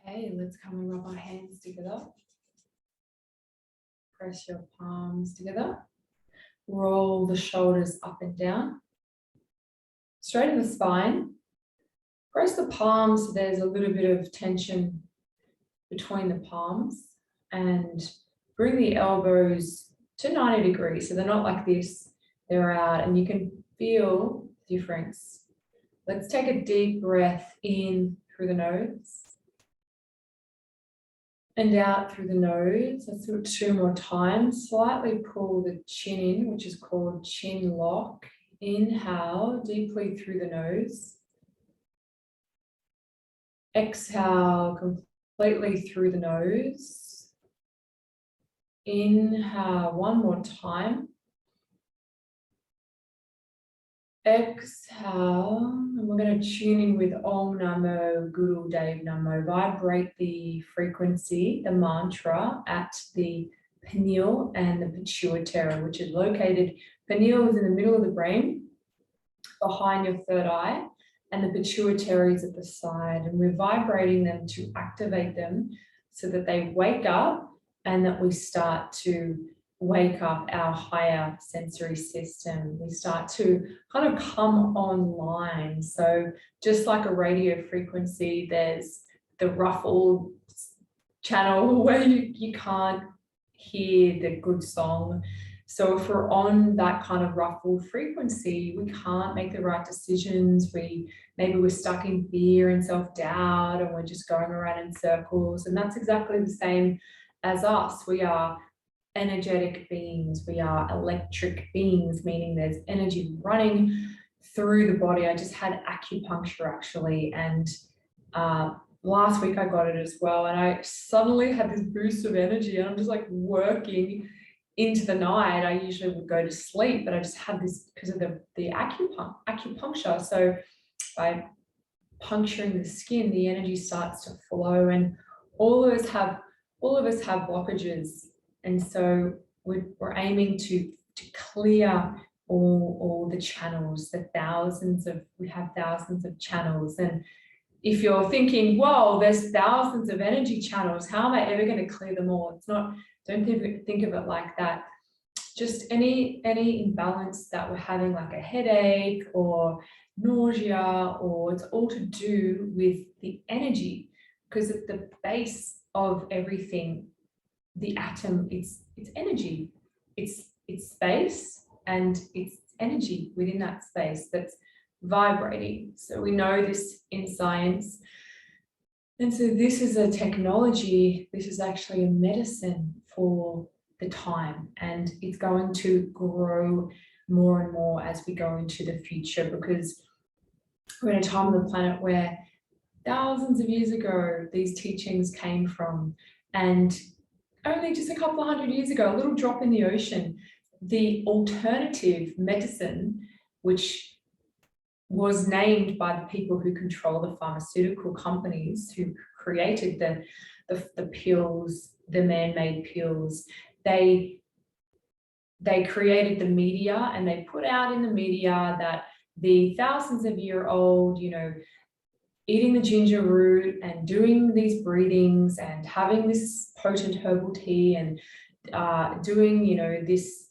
Okay, let's come and rub our hands together. Press your palms together. Roll the shoulders up and down. Straighten the spine. Press the palms so there's a little bit of tension between the palms, and bring the elbows to 90 degrees. So they're not like this, they're out, and you can feel the difference. Let's take a deep breath in through the nose and out through the nose. Let's do it 2 more times. Slightly pull the chin in, which is called chin lock. Inhale deeply through the nose. Exhale completely through the nose. Inhale 1 more time. Exhale, and we're going to tune in with Om Namo Guru Dev Namo. Vibrate the frequency, the mantra at the pineal and the pituitary, which is located. Pineal is in the middle of the brain, behind your third eye, and the pituitary is at the side. And we're vibrating them to activate them so that they wake up and that we start to wake up our higher sensory system. We start to kind of come online. So just like a radio frequency, there's the ruffled channel where you can't hear the good song. So if we're on that kind of ruffled frequency, we can't make the right decisions. Maybe we're stuck in fear and self-doubt, and we're just going around in circles. And that's exactly the same as us. We are energetic beings. We are electric beings, meaning there's energy running through the body. I just had acupuncture actually, and last week I got it as well, and I suddenly had this boost of energy, and I'm just like working into the night. I usually would go to sleep, but I just had this because of the acupuncture. So by puncturing the skin, the energy starts to flow, and all of us have blockages. And so we're aiming to clear all the channels, we have thousands of channels. And if you're thinking, whoa, there's thousands of energy channels, how am I ever going to clear them all? It's not, don't think of it like that. Just any imbalance that we're having, like a headache or nausea, or it's all to do with the energy, because at the base of everything, the atom, it's energy, it's space, and it's energy within that space that's vibrating. So we know this in science, and so this is a technology. This is actually a medicine for the time, and it's going to grow more and more as we go into the future, because we're in a time on the planet where thousands of years ago these teachings came from, and only just a couple of 100 years ago, a little drop in the ocean, the alternative medicine, which was named by the people who control the pharmaceutical companies who created the pills, the man-made pills, they created the media, and they put out in the media that the thousands of year old, eating the ginger root and doing these breathings and having this potent herbal tea and doing, this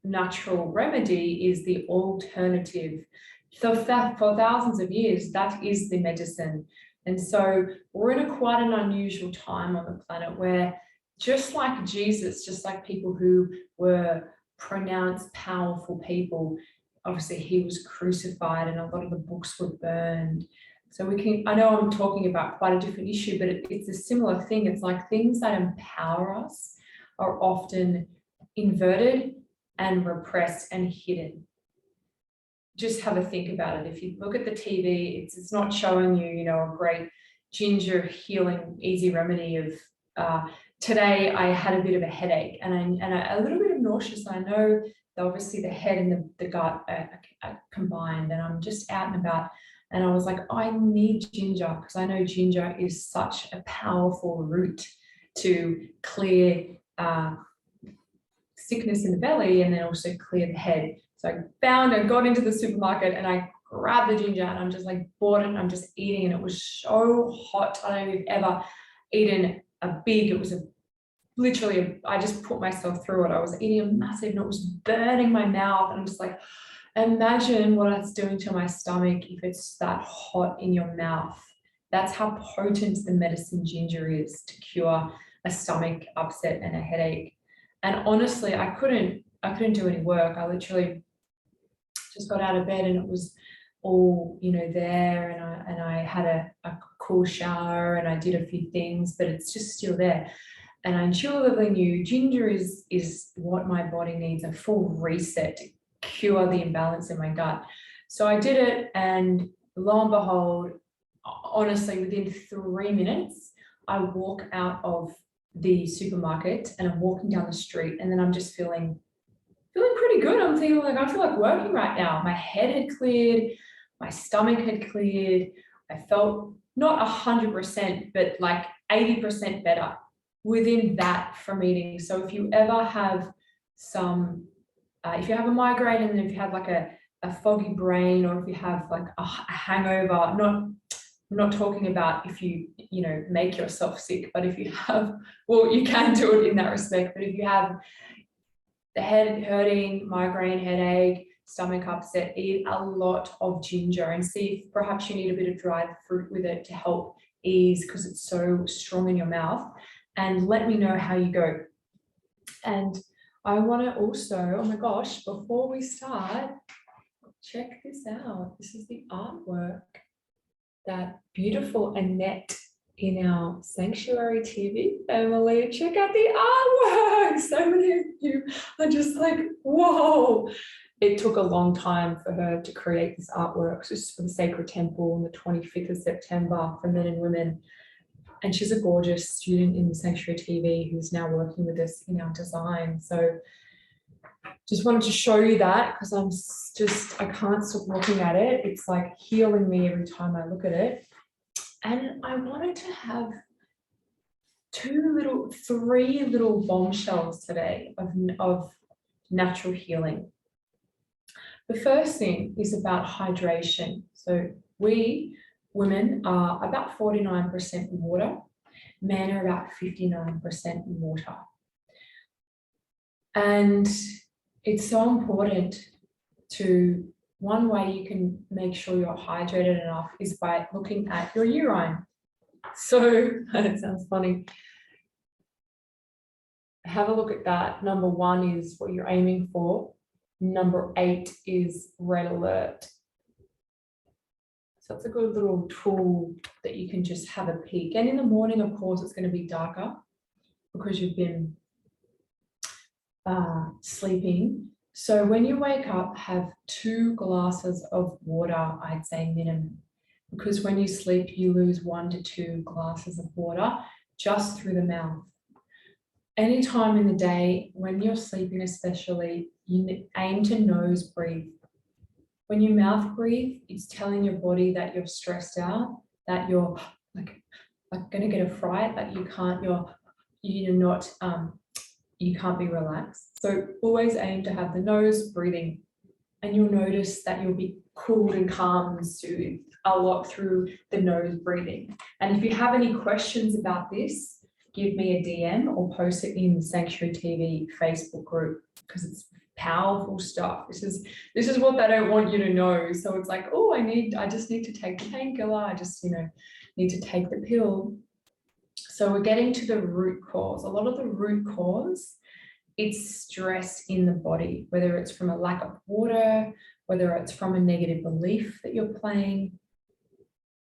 natural remedy is the alternative. So for thousands of years, that is the medicine. And so we're in quite an unusual time on the planet where, just like Jesus, just like people who were pronounced powerful people, obviously he was crucified and a lot of the books were burned. So I know I'm talking about quite a different issue, but it's a similar thing. It's like things that empower us are often inverted and repressed and hidden. Just have a think about it. If you look at the TV, it's not showing you, a great ginger healing easy remedy of today I had a bit of a headache and a little bit of nauseous. I know that obviously the head and the gut are combined, and I'm just out and about. And I was like, I need ginger, because I know ginger is such a powerful root to clear sickness in the belly, and then also clear the head. So I got into the supermarket and I grabbed the ginger, and I'm just like bought it, and I'm just eating, and it was so hot. I don't know if you've ever eaten it was literally, I just put myself through it. I was eating a massive, and it was burning my mouth. And I'm just like, imagine what it's doing to my stomach if it's that hot in your mouth. That's how potent the medicine ginger is to cure a stomach upset and a headache. And honestly, I couldn't do any work. I literally just got out of bed and it was all, there, and I had a cool shower and I did a few things, but it's just still there. And I intuitively knew ginger is what my body needs, a full reset to cure the imbalance in my gut. So I did it, and lo and behold, honestly, within 3 minutes, I walk out of the supermarket and I'm walking down the street, and then I'm just feeling pretty good. I'm thinking like, I feel like working right now. My head had cleared, my stomach had cleared. I felt not 100%, but like 80% better within that from eating. So if you ever have if you have a migraine, and if you have like a foggy brain, or if you have like a hangover, I'm not talking about if you make yourself sick, but if you have, well, you can do it in that respect. But if you have the head hurting, migraine, headache, stomach upset, eat a lot of ginger and see if perhaps you need a bit of dried fruit with it to help ease, because it's so strong in your mouth. And let me know how you go. And I want to also, oh my gosh, before we start, check this out. This is the artwork that beautiful Annette in our Sanctuary TV family. Check out the artwork. So many of you are just like, whoa. It took a long time for her to create this artwork. This is for the Sacred Temple on the 25th of September for men and women. And she's a gorgeous student in the Sanctuary TV who's now working with us in our design. So just wanted to show you that, because I can't stop looking at it. It's like healing me every time I look at it. And I wanted to have three little bombshells today of natural healing. The first thing is about hydration. So we women are about 49% water, men are about 59% water. And it's so important to, one way you can make sure you're hydrated enough is by looking at your urine. So it sounds funny. Have a look at that. Number 1 is what you're aiming for. Number 8 is red alert. So it's a good little tool that you can just have a peek. And in the morning, of course, it's going to be darker because you've been sleeping. So when you wake up, have 2 glasses of water, I'd say minimum, because when you sleep, you lose 1 to 2 glasses of water just through the mouth. Any time in the day, when you're sleeping especially, you aim to nose breathe. When you mouth breathe, it's telling your body that you're stressed out, that you're like going to get a fright, that you can't be relaxed. So always aim to have the nose breathing, and you'll notice that you'll be cooled and calm and soothed a lot through the nose breathing. And if you have any questions about this, give me a DM or post it in the Sanctuary TV Facebook group, because it's powerful stuff. This is what they don't want you to know. So it's like, oh, I just need to take the painkiller. I just, need to take the pill. So we're getting to the root cause. A lot of the root cause, it's stress in the body, whether it's from a lack of water, whether it's from a negative belief that you're playing.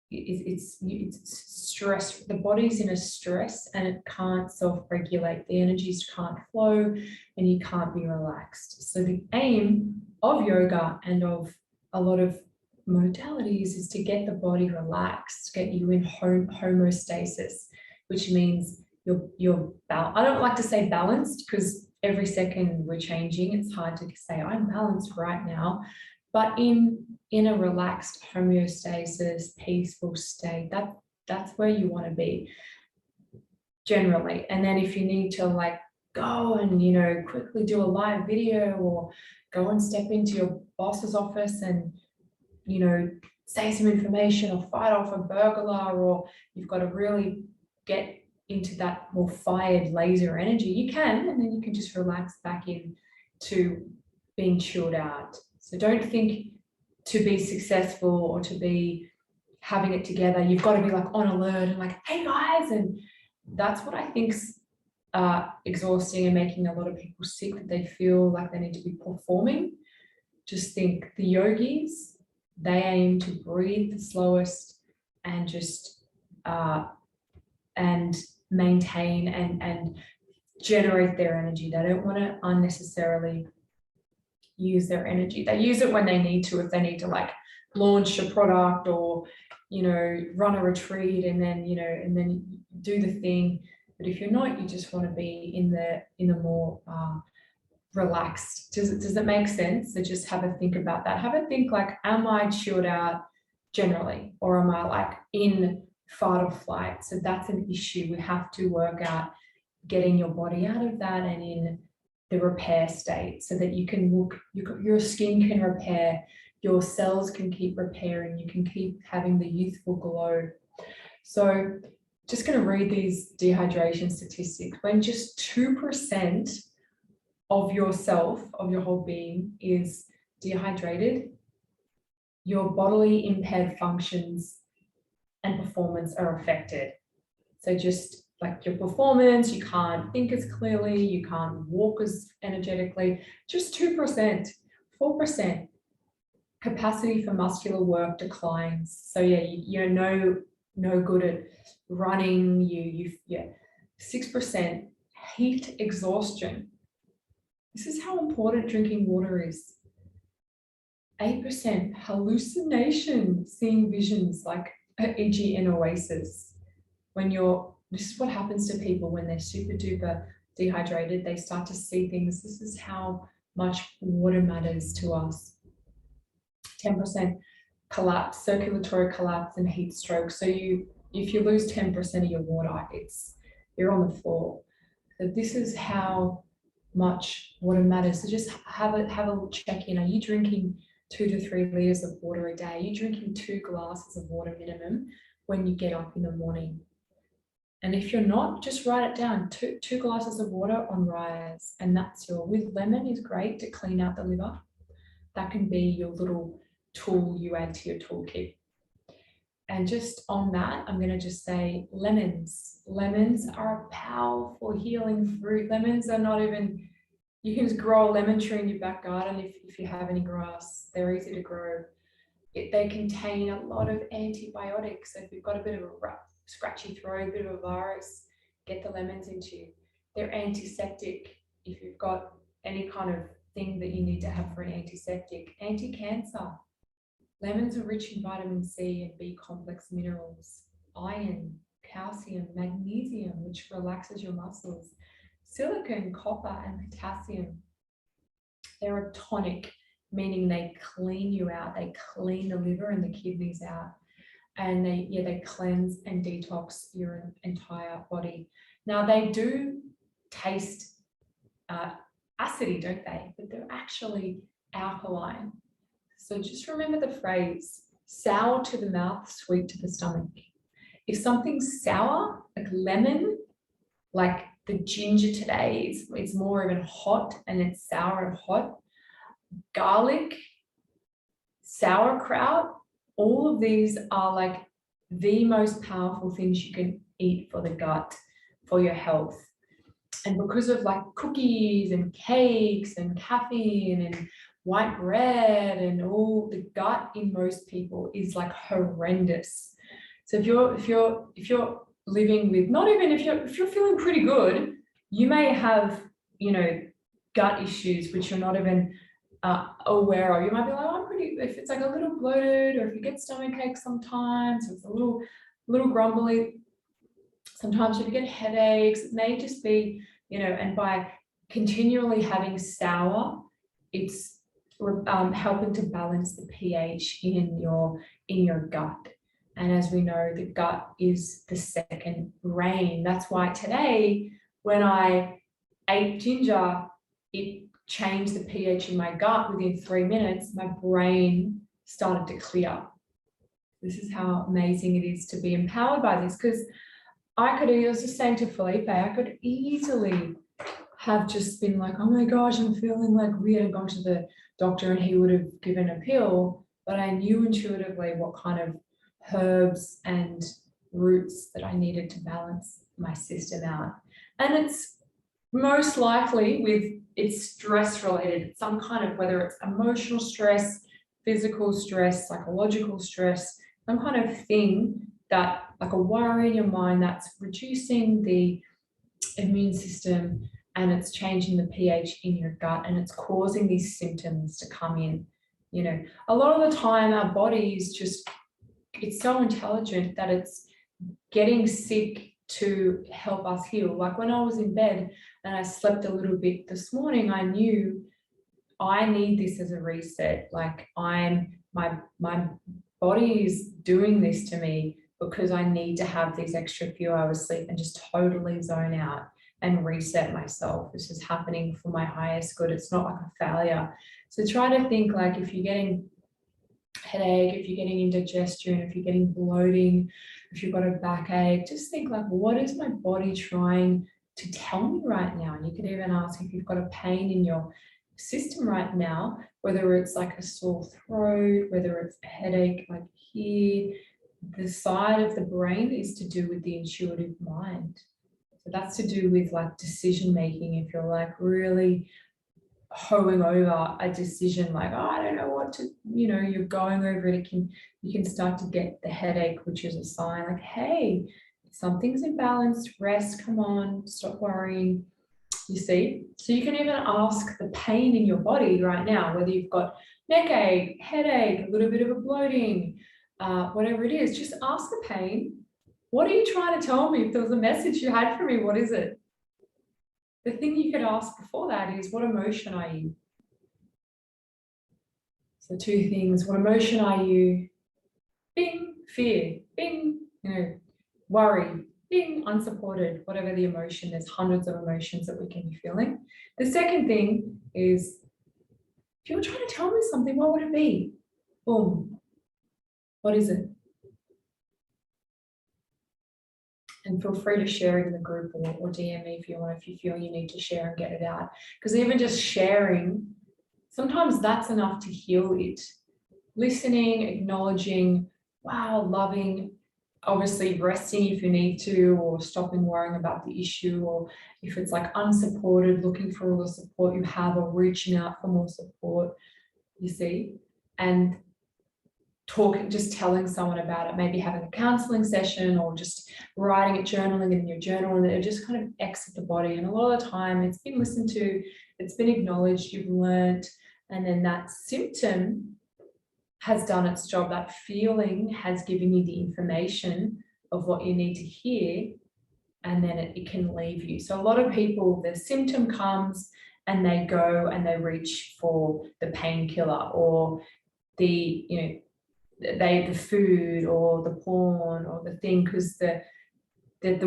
It's stress. The body's in a stress and it can't self-regulate. The energies can't flow and you can't be relaxed. So the aim of yoga and of a lot of modalities is to get the body relaxed, get you in homeostasis, which means you're I don't like to say balanced, because every second we're changing. It's hard to say I'm balanced right now, but in a relaxed homeostasis, peaceful state, that's where you want to be generally. And then if you need to go and quickly do a live video, or go and step into your boss's office and say some information, or fight off a burglar, or you've got to really get into that more fired laser energy, you can, and then you can just relax back in to being chilled out. So don't think to be successful or to be having it together, you've got to be like on alert and like, hey guys, and that's what I think's exhausting and making a lot of people sick, that they feel like they need to be performing. Just think the yogis, they aim to breathe the slowest and just and maintain and generate their energy. They don't want to unnecessarily use their energy. They use it when they need to, if they need to like launch a product or, you know, run a retreat and then, you know, and then do the thing. But if you're not, you just want to be in the more relaxed. Does it make sense? So just have a think about that. Have a think like, am I chilled out generally, or am I like in fight or flight? So that's an issue. We have to work out getting your body out of that and in the repair state, so that you can look, your skin can repair, your cells can keep repairing, you can keep having the youthful glow. So just going to read these dehydration statistics. When just 2% of yourself, of your whole being, is dehydrated, your bodily impaired functions and performance are affected. So just like your performance, you can't think as clearly, you can't walk as energetically. Just 2%, 4%. Capacity for muscular work declines. So yeah, you're no good at running. Yeah, 6% heat exhaustion. This is how important drinking water is. 8% hallucination, seeing visions, like e.g. an oasis. This is what happens to people when they're super duper dehydrated. They start to see things. This is how much water matters to us. 10% collapse, circulatory collapse and heat stroke. So if you lose 10% of your water, you're on the floor. So this is how much water matters. So just have a little check in. Are you drinking 2 to 3 liters of water a day? Are you drinking 2 glasses of water minimum when you get up in the morning? And if you're not, just write it down. Two glasses of water on rise, and that's with lemon is great to clean out the liver. That can be your little tool you add to your toolkit. And just on that, I'm going to just say lemons. Lemons are a powerful healing fruit. Lemons are not even, you can just grow a lemon tree in your back garden if you have any grass. They're easy to grow. They contain a lot of antibiotics. So if you've got a bit of a scratchy throat, a bit of a virus, get the lemons into you. They're antiseptic. If you've got any kind of thing that you need to have for an antiseptic, anti-cancer. Lemons are rich in vitamin C and B complex minerals, iron, calcium, magnesium, which relaxes your muscles, silicon, copper, and potassium. They're a tonic, meaning they clean you out. They clean the liver and the kidneys out. And they cleanse and detox your entire body. Now they do taste acidy, don't they? But they're actually alkaline. So just remember the phrase, sour to the mouth, sweet to the stomach. If something's sour, like lemon, like the ginger today, it's more even hot and it's sour and hot. Garlic, sauerkraut, all of these are like the most powerful things you can eat for the gut, for your health. And because of like cookies and cakes and caffeine and white bread and all, the gut in most people is like horrendous. So if you're living with, not even if you're feeling pretty good, you may have, gut issues which you're not even aware of. You might be like, oh, I'm pretty, if it's like a little bloated, or if you get stomach aches sometimes, it's a little grumbly. Sometimes if you get headaches, it may just be, and by continually having sour, it's helping to balance the pH in your gut. And as we know, the gut is the second brain. That's why today, when I ate ginger, it changed the pH in my gut. Within 3 minutes, my brain started to clear. This is how amazing it is to be empowered by this, because I was just saying to Felipe, I could easily have just been like, oh my gosh, I'm feeling like weird, and gone to the doctor and he would have given a pill, but I knew intuitively what kind of herbs and roots that I needed to balance my system out. And it's most likely it's stress related, some kind of, whether it's emotional stress, physical stress, psychological stress, some kind of thing that, like a worry in your mind that's reducing the immune system, and it's changing the pH in your gut, and it's causing these symptoms to come in. You know, a lot of the time our body is just, it's so intelligent that it's getting sick to help us heal. Like when I was in bed and I slept a little bit this morning, I knew I need this as a reset. Like my body is doing this to me because I need to have these extra few hours sleep and just totally zone out and reset myself. This is happening for my highest good. It's not like a failure. So try to think, like, if you're getting headache, if you're getting indigestion, if you're getting bloating, if you've got a backache, just think like, what is my body trying to tell me right now? And you could even ask if you've got a pain in your system right now, whether it's like a sore throat, whether it's a headache, like here. The side of the brain is to do with the intuitive mind. So that's to do with like decision making. If you're like really hoeing over a decision, like, oh, I don't know what to, you're going over it, you can start to get the headache, which is a sign like, hey, something's imbalanced, rest, come on, stop worrying. You see? So you can even ask the pain in your body right now, whether you've got neck ache, headache, a little bit of a bloating, whatever it is, just ask the pain, what are you trying to tell me? If there was a message you had for me, what is it? The thing you could ask before that is, what emotion are you? So two things, what emotion are you? Bing, fear, bing, worry, being unsupported, whatever the emotion. There's hundreds of emotions that we can be feeling. The second thing is, if you're trying to tell me something, what would it be? Boom. What is it? And feel free to share it in the group or DM me if you want, if you feel you need to share and get it out. Because even just sharing, sometimes that's enough to heal it. Listening, acknowledging, wow, loving, obviously resting if you need to, or stopping worrying about the issue, or if it's like unsupported, looking for all the support you have, or reaching out for more support, you see, and talking, just telling someone about it, maybe having a counseling session, or just writing it, journaling it in your journal, and it just kind of exit the body. And a lot of the time it's been listened to, it's been acknowledged, you've learned, and then that symptom has done its job. That feeling has given you the information of what you need to hear, and then it can leave you. So a lot of people, the symptom comes and they go and they reach for the painkiller, or the food, or the porn, or the thing, because the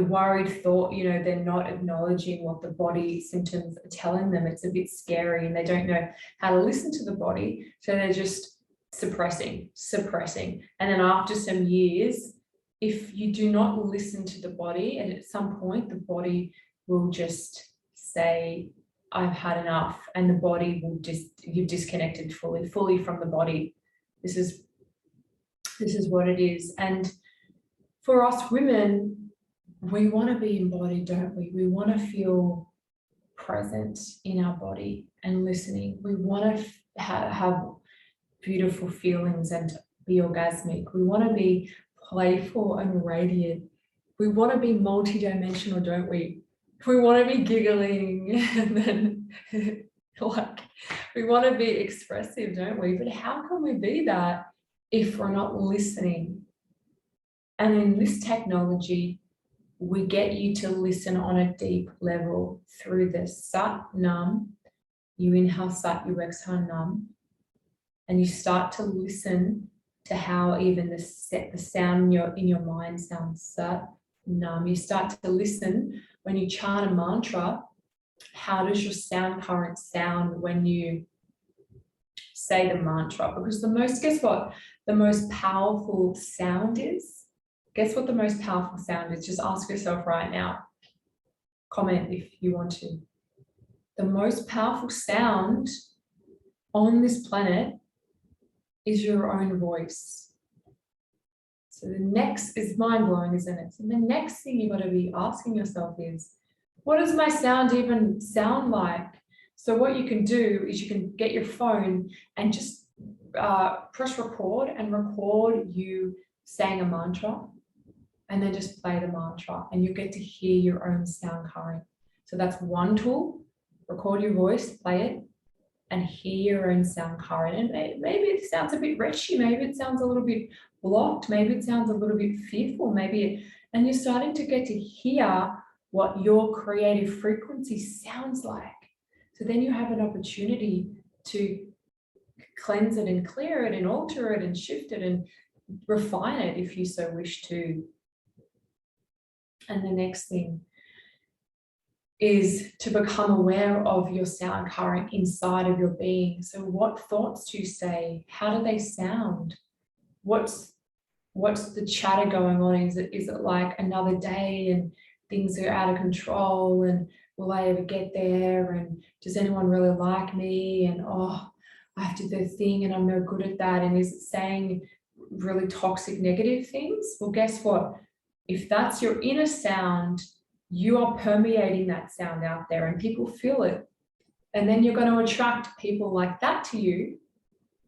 worried thought, they're not acknowledging what the body symptoms are telling them. It's a bit scary and they don't know how to listen to the body. So they're just suppressing. And then after some years, if you do not listen to the body, and at some point the body will just say, I've had enough, and the body will you've disconnected fully from the body. This is what it is. And for us women, we want to be embodied, don't we? We want to feel present in our body and listening. We want to have beautiful feelings and be orgasmic. We want to be playful and radiant. We want to be multidimensional, don't we? We want to be giggling, and then like, we want to be expressive, don't we? But how can we be that if we're not listening? And in this technology, we get you to listen on a deep level through the sat nam. You inhale sat, you exhale nam, and you start to listen to how even the sound in your mind sounds sat nam. You start to listen when you chant a mantra. How does your sound current sound when you say the mantra? Because guess what the most powerful sound is? Guess what the most powerful sound is? Just ask yourself right now. Comment if you want to. The most powerful sound on this planet is your own voice. So the next is mind-blowing, isn't it? So the next thing you've got to be asking yourself is, what does my sound even sound like? So what you can do is you can get your phone and just press record and record you saying a mantra, and then just play the mantra, and you get to hear your own sound current. So that's one tool. Record your voice, play it, and hear your own sound current. And maybe it sounds a bit retchy, maybe it sounds a little bit blocked, maybe it sounds a little bit fearful, and you're starting to get to hear what your creative frequency sounds like. So then you have an opportunity to cleanse it and clear it and alter it and shift it and refine it if you so wish to. And the next thing is to become aware of your sound current inside of your being. So what thoughts do you say? How do they sound? What's the chatter going on? Is it like another day and things are out of control, and will I ever get there? And does anyone really like me? And I have to do the thing and I'm no good at that. And is it saying really toxic, negative things? Well, guess what? If that's your inner sound, you are permeating that sound out there and people feel it. And then you're going to attract people like that to you,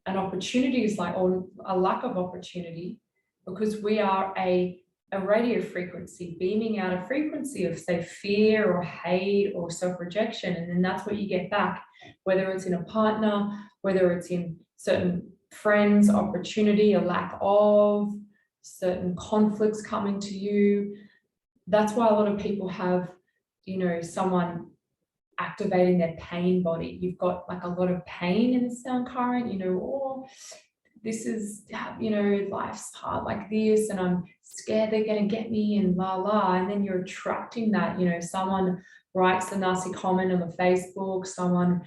and opportunities or a lack of opportunity, because we are a radio frequency beaming out a frequency of, say, fear or hate or self-rejection. And then that's what you get back, whether it's in a partner, whether it's in certain friends, opportunity, a lack of, certain conflicts coming to you. That's why a lot of people have, someone activating their pain body. You've got like a lot of pain in the sound current, or this is, life's hard like this and I'm scared they're going to get me and la la. And then you're attracting that, someone writes a nasty comment on the Facebook, someone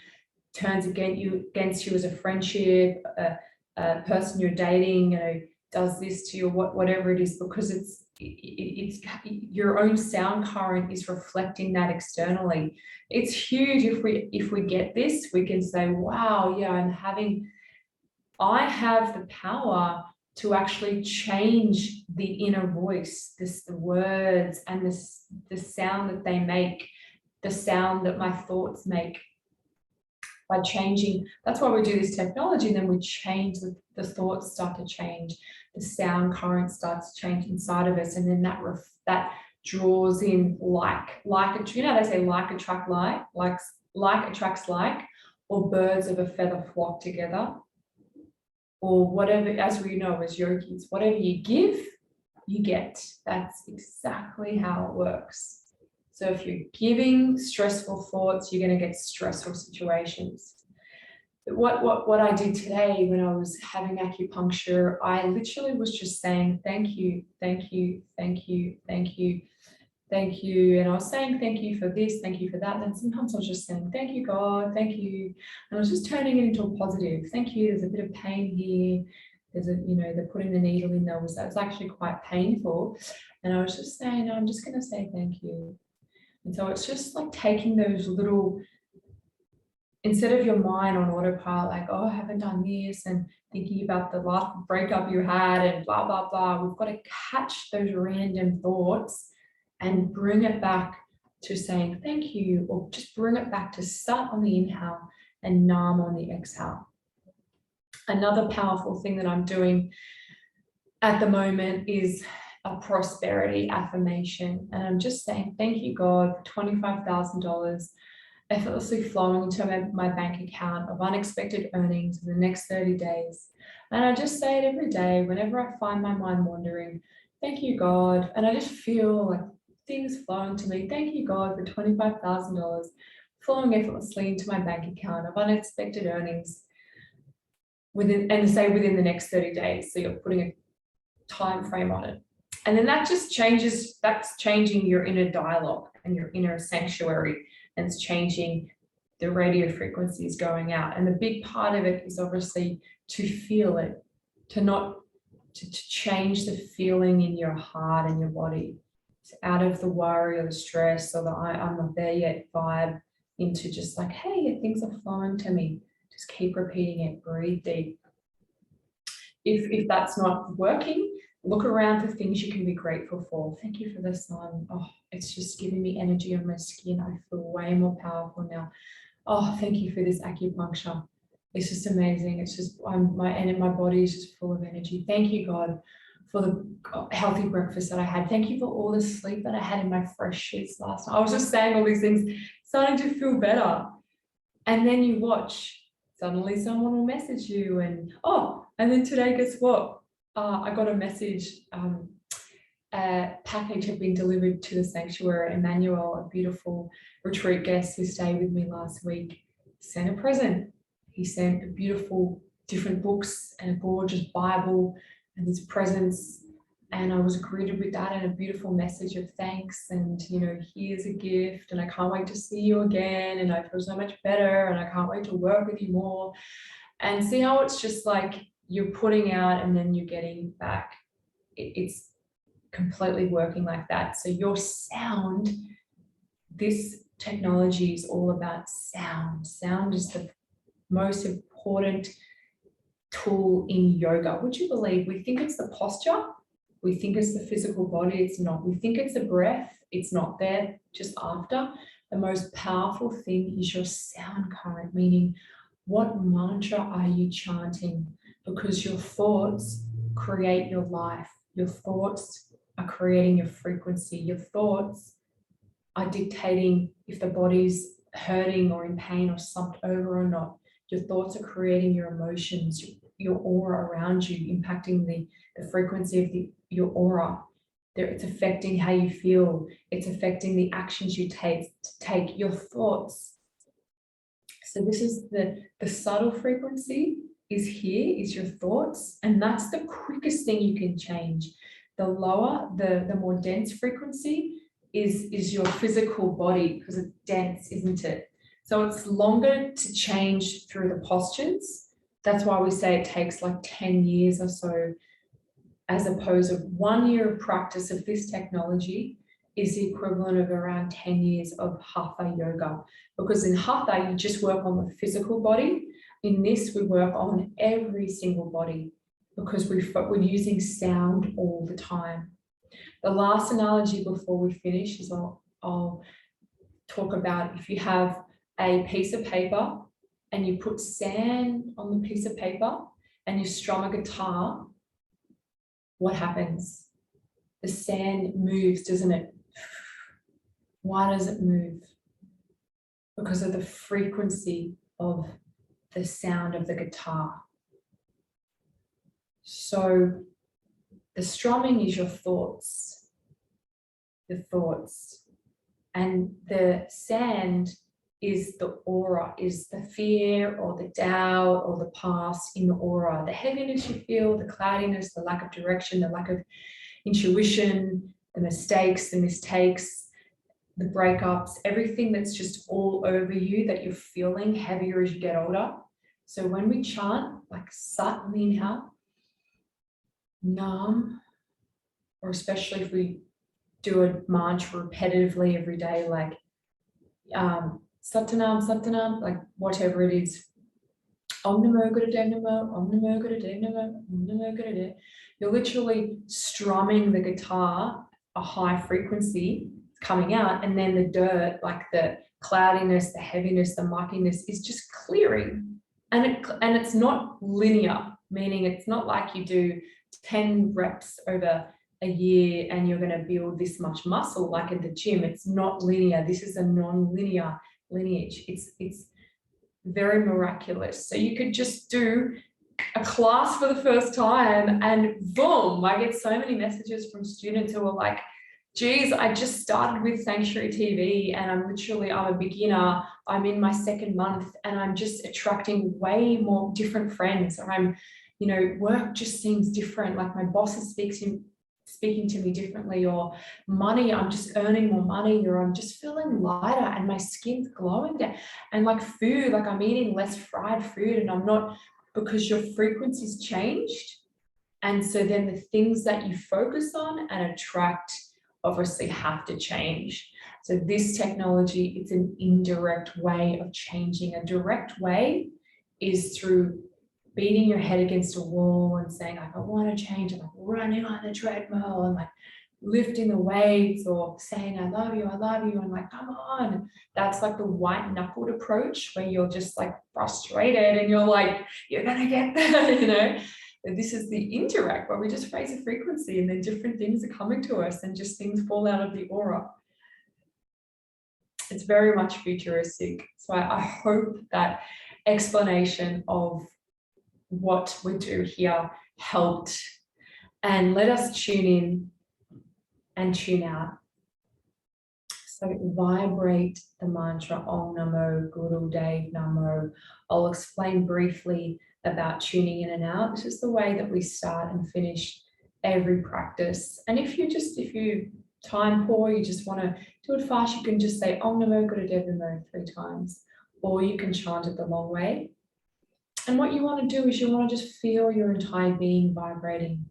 turns against you as a friendship, a person you're dating, does this to you, whatever it is, because it's your own sound current is reflecting that externally. It's huge. If we get this, we can say, wow, yeah, I have the power to actually change the inner voice, the words and the sound that they make, the sound that my thoughts make. By changing, that's why we do this technology, and then we change, the thoughts start to change, the sound current starts to change inside of us, and then that draws in they say like attract like attracts like, or birds of a feather flock together, or whatever, as we know as yogis, whatever you give, you get. That's exactly how it works. So if you're giving stressful thoughts, you're going to get stressful situations. What I did today when I was having acupuncture, I literally was just saying, thank you, thank you, thank you, thank you, thank you. And I was saying, thank you for this, thank you for that. And then sometimes I was just saying, thank you, God, thank you. And I was just turning it into a positive. Thank you. There's a bit of pain here. There's they're putting the needle in there. That was actually quite painful. And I was just saying, I'm just going to say thank you. And so it's just like taking those little, instead of your mind on autopilot, like, I haven't done this, and thinking about the last breakup you had and blah, blah, blah. We've got to catch those random thoughts and bring it back to saying thank you, or just bring it back to Sat on the inhale and Nam on the exhale. Another powerful thing that I'm doing at the moment is a prosperity affirmation. And I'm just saying, thank you, God, for $25,000 effortlessly flowing into my bank account of unexpected earnings in the next 30 days. And I just say it every day whenever I find my mind wandering. Thank you, God. And I just feel like things flowing to me. Thank you, God, for $25,000 flowing effortlessly into my bank account of unexpected earnings within the next 30 days. So you're putting a time frame on it. And then that just changes, that's changing your inner dialogue and your inner sanctuary, and it's changing the radio frequencies going out. And the big part of it is obviously to feel it, to not to change the feeling in your heart and your body. So out of the worry or the stress or the I'm not there yet vibe into just like, hey, things are flowing to me. Just keep repeating it, breathe deep. If that's not working, look around for things you can be grateful for. Thank you for the sun. Oh, it's just giving me energy on my skin. I feel way more powerful now. Oh, thank you for this acupuncture. It's just amazing. It's just my body is just full of energy. Thank you, God, for the healthy breakfast that I had. Thank you for all the sleep that I had in my fresh sheets last night. I was just saying all these things, starting to feel better. And then you watch, suddenly someone will message you and then today, guess what? I got a message, a package had been delivered to the sanctuary. Emmanuel, a beautiful retreat guest who stayed with me last week, sent a present. He sent a beautiful different books and a gorgeous Bible and his presents. And I was greeted with that and a beautiful message of thanks. And, here's a gift and I can't wait to see you again. And I feel so much better and I can't wait to work with you more. And see how it's just like you're putting out and then you're getting back. It's completely working like that. So your sound, this technology is all about sound. Sound is the most important tool in yoga. Would you believe we think it's the posture? We think it's the physical body. It's not. We think it's the breath. It's not there just after. The most powerful thing is your sound current, meaning what mantra are you chanting? Because your thoughts create your life. Your thoughts are creating your frequency. Your thoughts are dictating if the body's hurting or in pain or slumped over or not. Your thoughts are creating your emotions, your aura around you, impacting the frequency of your aura. It's affecting how you feel. It's affecting the actions you take your thoughts. So this is the subtle frequency is here, is your thoughts. And that's the quickest thing you can change. The lower, the more dense frequency is your physical body because it's dense, isn't it? So it's longer to change through the postures. That's why we say it takes like 10 years or so, as opposed to 1 year of practice of this technology is the equivalent of around 10 years of Hatha yoga. Because in Hatha, you just work on the physical body. In this, we work on every single body because we're using sound all the time. The last analogy before we finish is I'll talk about if you have a piece of paper and you put sand on the piece of paper and you strum a guitar, what happens? The sand moves, doesn't it? Why does it move? Because of the frequency of the sound of the guitar. So the strumming is your thoughts, and the sand is the aura, is the fear or the doubt or the past in the aura, the heaviness you feel, the cloudiness, the lack of direction, the lack of intuition, the mistakes, the breakups, everything that's just all over you that you're feeling heavier as you get older. So when we chant like Sat Minha, Nam, or especially if we do a mantra repetitively every day, like Satanam, Satanam, like whatever it is, Om Namo Gurudev Namo, Om Namo Gurudev Namo, Om Namo Gurudev. You're literally strumming the guitar, a high frequency coming out, and then the dirt, like the cloudiness, the heaviness, the muckiness is just clearing. And it's not linear, meaning it's not like you do 10 reps over a year and you're going to build this much muscle like at the gym. It's not linear. This is a non-linear lineage. It's very miraculous. So you could just do a class for the first time and boom, I get so many messages from students who are like, geez, I just started with Sanctuary TV and I'm a beginner. I'm in my second month and I'm just attracting way more different friends. Or I'm, work just seems different. Like my boss is speaking to me differently, or money, I'm just earning more money, or I'm just feeling lighter and my skin's glowing. And like food, like I'm eating less fried food and I'm not, because your frequency's changed And so then the things that you focus on and attract obviously have to change. So this technology, it's an indirect way of changing. A direct way is through beating your head against a wall and saying, like, I want to change. I'm like running on the treadmill and like lifting the weights, or saying, I love you, and like, come on. That's like the white knuckled approach where you're just like frustrated and you're like, you're gonna get there, you know. And this is the indirect, where we just raise a frequency and then different things are coming to us and just things fall out of the aura. It's very much futuristic. So I hope that explanation of what we do here helped, and let us tune in and tune out. So vibrate the mantra Om Namo Guru Dev Namo. I'll explain briefly about tuning in and out. This is the way that we start and finish every practice. And if you time poor, you just want to do it fast, you can just say Om Namo Guru Dev Namo 3 times, or you can chant it the long way. And what you want to do is you want to just feel your entire being vibrating.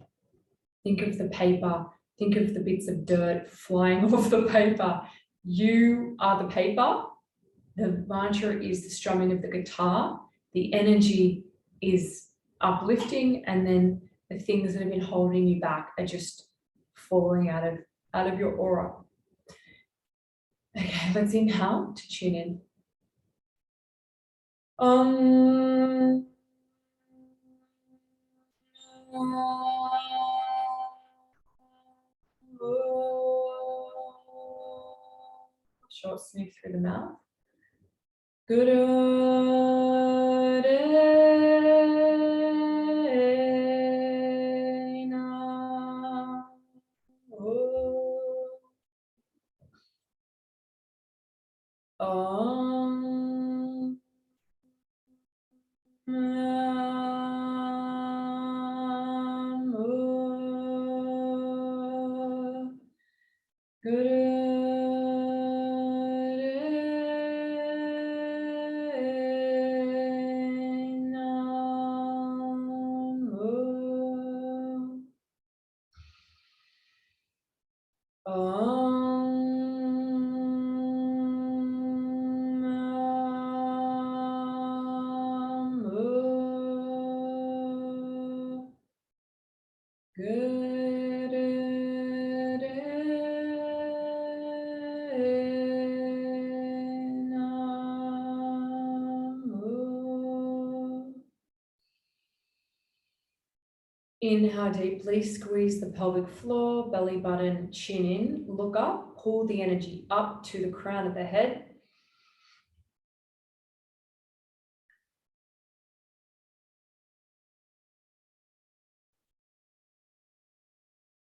Think of the paper, think of the bits of dirt flying off the paper. You are the paper. The mantra is the strumming of the guitar. The energy is uplifting, and then the things that have been holding you back are just falling out of your aura. Okay, let's inhale to tune in. Short sniff through the mouth. Guru Dev Namo. Om Namo Guru Dev Namo. Inhale deeply, squeeze the pelvic floor, belly button, chin in, look up, pull the energy up to the crown of the head.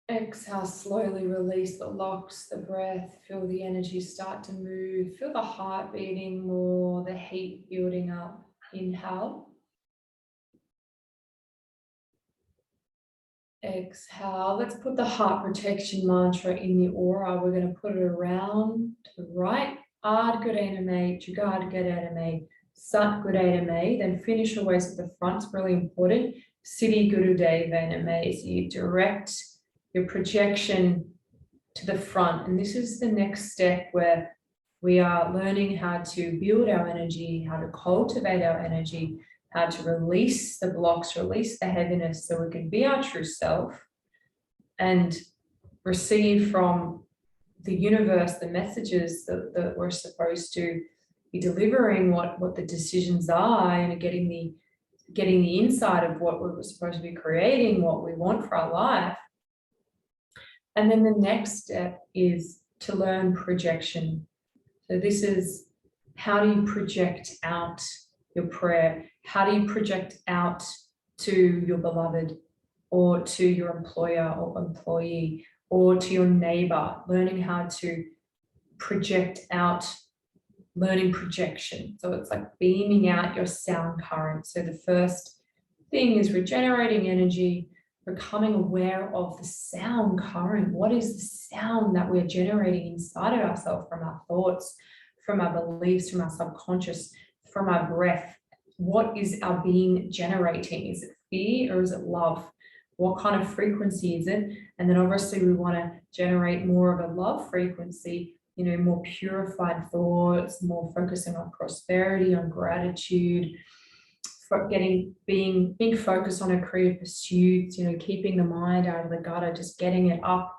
Exhale, slowly release the locks, the breath, feel the energy start to move, feel the heart beating more, the heat building up. Inhale. Exhale. Let's put the heart protection mantra in the aura. We're going to put it around to the right. Ad Gurene, Jugad Gadane, Sat Gurene, then finish your waist at the front. It's really important. Siddhi Guru Dev Namo. So you direct your projection to the front. And this is the next step where we are learning how to build our energy, how to cultivate our energy, how to release the blocks, release the heaviness, so we can be our true self and receive from the universe the messages that we're supposed to be delivering, what the decisions are, and getting the insight of what we're supposed to be creating, what we want for our life. And then the next step is to learn projection. So this is, how do you project out your prayer? How do you project out to your beloved, or to your employer or employee, or to your neighbor? Learning how to project out, learning projection. So it's like beaming out your sound current. So the first thing is regenerating energy, becoming aware of the sound current. What is the sound that we're generating inside of ourselves from our thoughts, from our beliefs, from our subconscious, from our breath? What is our being generating? Is it fear or is it love? What kind of frequency is it? And then obviously we want to generate more of a love frequency, you know, more purified thoughts, more focusing on prosperity, on gratitude, for being focused on a creative pursuits, you know, keeping the mind out of the gutter, just getting it up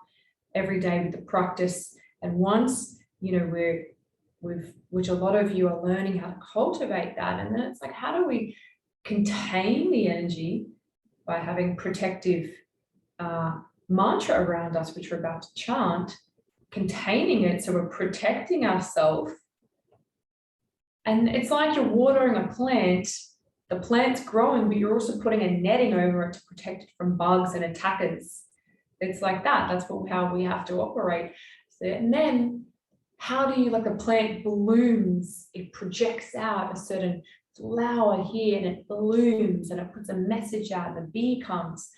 every day with the practice. And once, you know, which a lot of you are learning how to cultivate that. And then it's like, how do we contain the energy by having protective mantra around us, which we're about to chant, containing it so we're protecting ourselves. And it's like you're watering a plant, the plant's growing, but you're also putting a netting over it to protect it from bugs and attackers. It's like that. That's how we have to operate. So, and then how do you, like, the plant blooms, it projects out a certain flower here and it blooms and it puts a message out and the bee comes.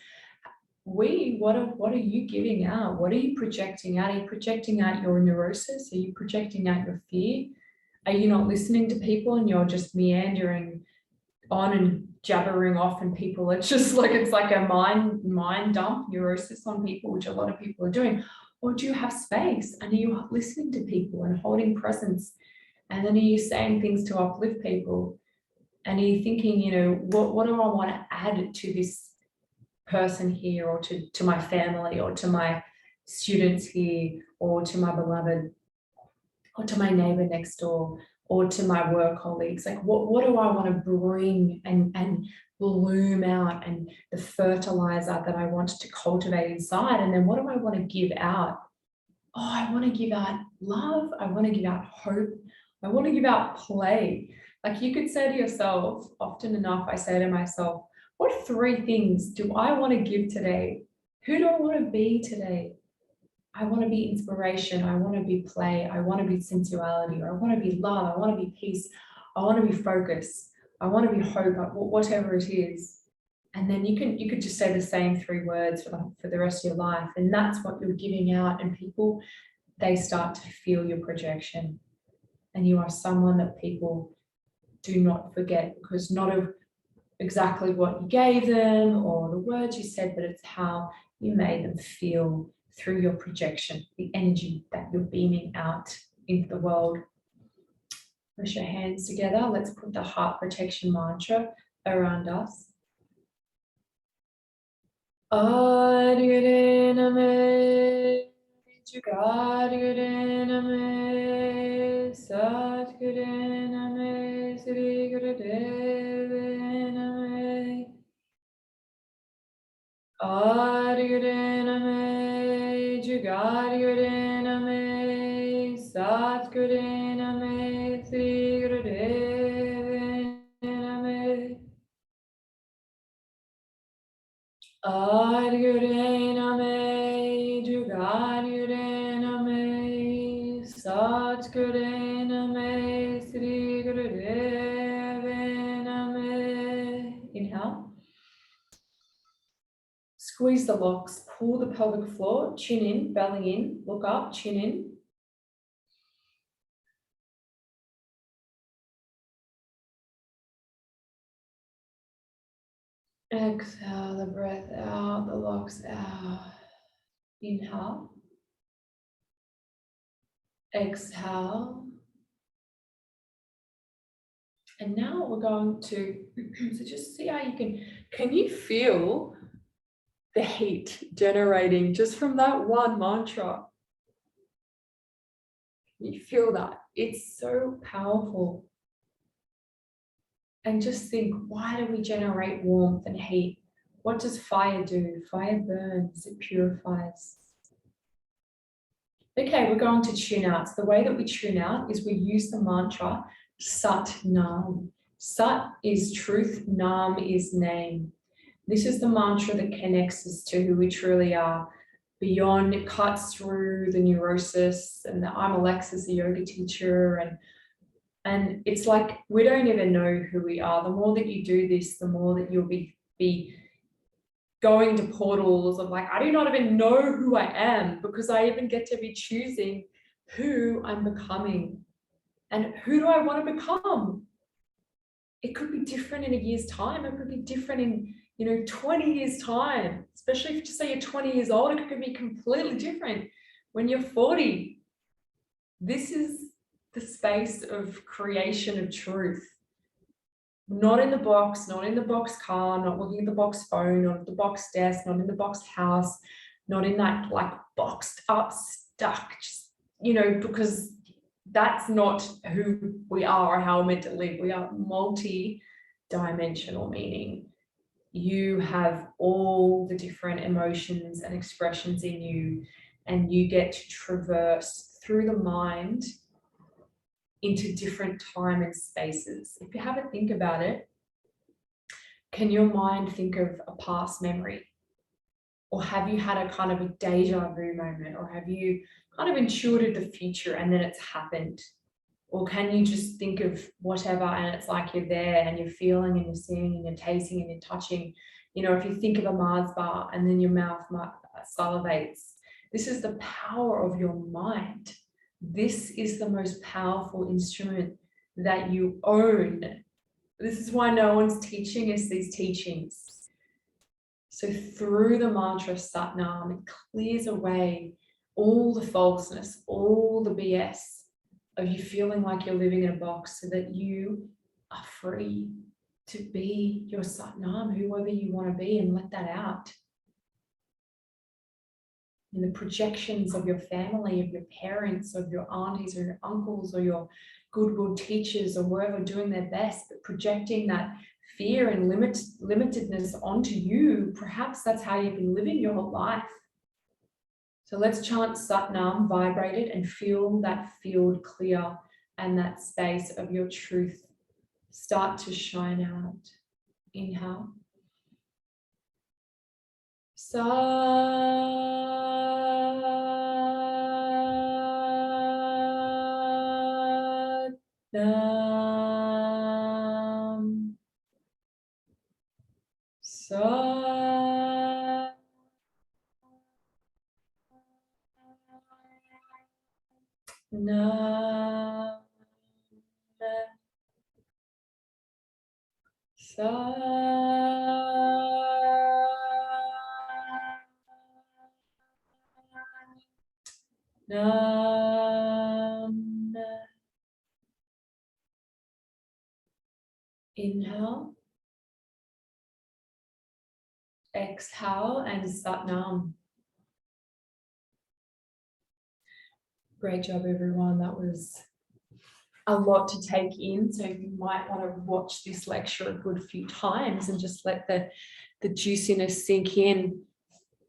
What are you giving out? What are you projecting out? Are you projecting out your neurosis? Are you projecting out your fear? Are you not listening to people and you're just meandering on and jabbering off, and people, it's just like, it's like a mind dump neurosis on people, which a lot of people are doing? Or do you have space and are you listening to people and holding presence? And then are you saying things to uplift people? And are you thinking, you know, what do I want to add to this person here, or to my family, or to my students here, or to my beloved, or to my neighbor next door, or to my work colleagues? Like, what do I want to bring and bloom out, and the fertilizer that I want to cultivate inside? And then what do I want to give out? Oh, I want to give out love. I want to give out hope. I want to give out play. Like, you could say to yourself, often enough, I say to myself, what 3 things do I want to give today? Who do I want to be today? I want to be inspiration. I want to be play. I want to be sensuality. Or I want to be love. I want to be peace. I want to be focus. I want to be hope. Whatever it is. And then you could just say the same 3 words for the rest of your life. And that's what you're giving out. And people, they start to feel your projection. And you are someone that people do not forget, because not of exactly what you gave them or the words you said, but it's how you made them feel through your projection, the energy that you're beaming out into the world. Push your hands together. Let's put the heart protection mantra around us. Adhigare name, Jugadhigare name, Satgare name, Sri Gurudeve name. Adhigare name, Jugadhigare name, Satgare name, Sri Gurudeve name. Adhigare name, Jugadhigare name, Satgare name, Sri Gurudeve name. Inhale. Squeeze the locks, pull the pelvic floor, chin in, belly in, look up, chin in. Exhale the breath out, the locks out. Inhale. Exhale. And now we're going to, so just see how you can you feel the heat generating just from that one mantra? You feel that? It's so powerful. And just think, why do we generate warmth and heat? What does fire do? Fire burns, it purifies. Okay, we're going to tune out. So the way that we tune out is we use the mantra Sat Nam. Sat is truth, Nam is name. This is the mantra that connects us to who we truly are. Beyond, it cuts through the neurosis, and I'm Alexis, the yoga teacher, and it's like we don't even know who we are. The more that you do this, the more that you'll be going to portals of like, I do not even know who I am, because I even get to be choosing who I'm becoming. And who do I want to become? It could be different in a year's time. It could be different 20 years time, especially if you say you're 20 years old, it could be completely different. When you're 40, this is the space of creation of truth. Not in the box, not in the box car, not looking at the box phone, not at the box desk, not in the box house, not in that like boxed up, stuck, just, because that's not who we are or how we're meant to live. We are multi-dimensional, meaning you have all the different emotions and expressions in you, and you get to traverse through the mind into different time and spaces. If you have a think about it, can your mind think of a past memory? Or have you had a kind of a deja vu moment? Or have you kind of intuited the future and then it's happened? Or can you just think of whatever and it's like you're there and you're feeling and you're seeing and you're tasting and you're touching? If you think of a Mars bar and then your mouth salivates, this is the power of your mind. This is the most powerful instrument that you own. This is why no one's teaching us these teachings. So through the mantra Sat Nam, it clears away all the falseness, all the BS of you feeling like you're living in a box, so that you are free to be your Sat Nam, whoever you want to be, and let that out. And the projections of your family, of your parents, of your aunties or your uncles or your good teachers or wherever doing their best, but projecting that fear and limitedness onto you. Perhaps that's how you've been living your whole life. So let's chant Sat Nam, vibrate it, and feel that field clear and that space of your truth start to shine out. Inhale. Sat Nam. Sat Nam. Nam. Inhale. Exhale and Sat Nam. Great job, everyone. That was a lot to take in. So you might want to watch this lecture a good few times and just let the juiciness sink in,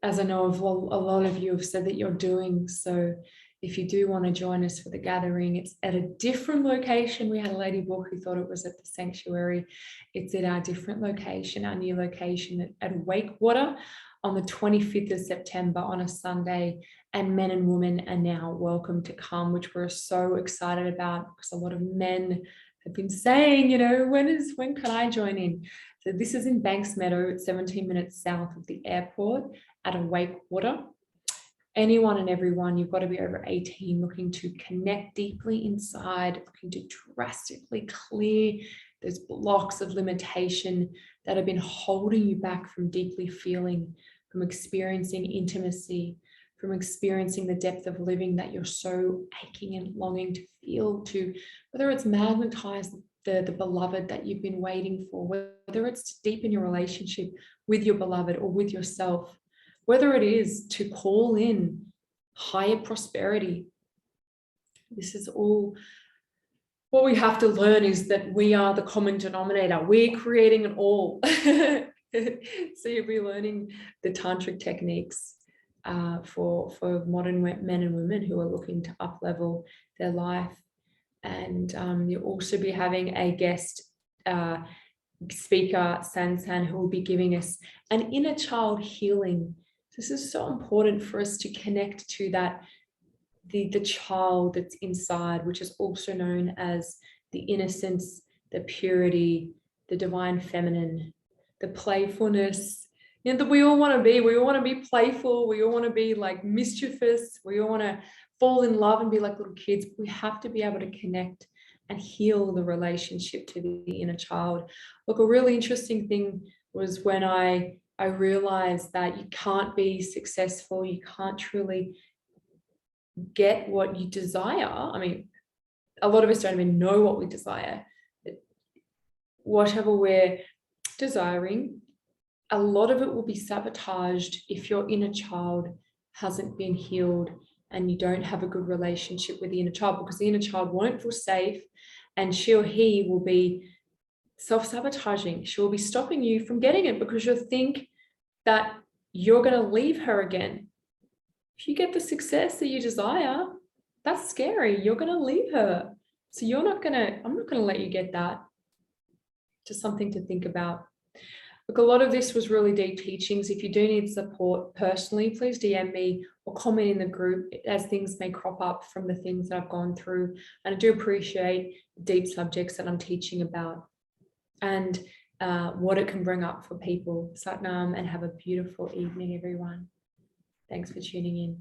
as I know a lot of you have said that you're doing. So if you do want to join us for the gathering, it's at a different location. We had a lady book who thought it was at the sanctuary. It's at our different location, our new location at Wakewater on the 25th of September on a Sunday. And men and women are now welcome to come, which we're so excited about, because a lot of men have been saying, when can I join in? So this is in Banks Meadow, 17 minutes south of the airport at a Wakewater. Anyone and everyone, you've got to be over 18, looking to connect deeply inside, looking to drastically clear those blocks of limitation that have been holding you back from deeply feeling, from experiencing intimacy, from experiencing the depth of living that you're so aching and longing to feel, to whether it's magnetize the beloved that you've been waiting for, whether it's to deepen your relationship with your beloved or with yourself, whether it is to call in higher prosperity. This is all what we have to learn, is that we are the common denominator. We're creating an all. So you'll be learning the tantric techniques for modern men and women who are looking to up-level their life. And you'll also be having a guest speaker, San, who will be giving us an inner child healing. This is so important for us to connect to that, the child that's inside, which is also known as the innocence, the purity, the divine feminine, the playfulness, that we all want to be. We all want to be playful. We all want to be like mischievous. We all want to fall in love and be like little kids. We have to be able to connect and heal the relationship to the inner child. Look, a really interesting thing was when I realized that you can't be successful, you can't truly get what you desire. I mean, a lot of us don't even know what we desire. Whatever we're desiring, a lot of it will be sabotaged if your inner child hasn't been healed and you don't have a good relationship with the inner child, because the inner child won't feel safe and she or he will be self-sabotaging. She will be stopping you from getting it because you'll think that you're going to leave her again. If you get the success that you desire, that's scary. You're going to leave her. So I'm not going to let you get that. Just something to think about. Look, a lot of this was really deep teachings. If you do need support personally, please DM me or comment in the group, as things may crop up from the things that I've gone through. And I do appreciate deep subjects that I'm teaching about and what it can bring up for people. Satnam, and have a beautiful evening, everyone. Thanks for tuning in.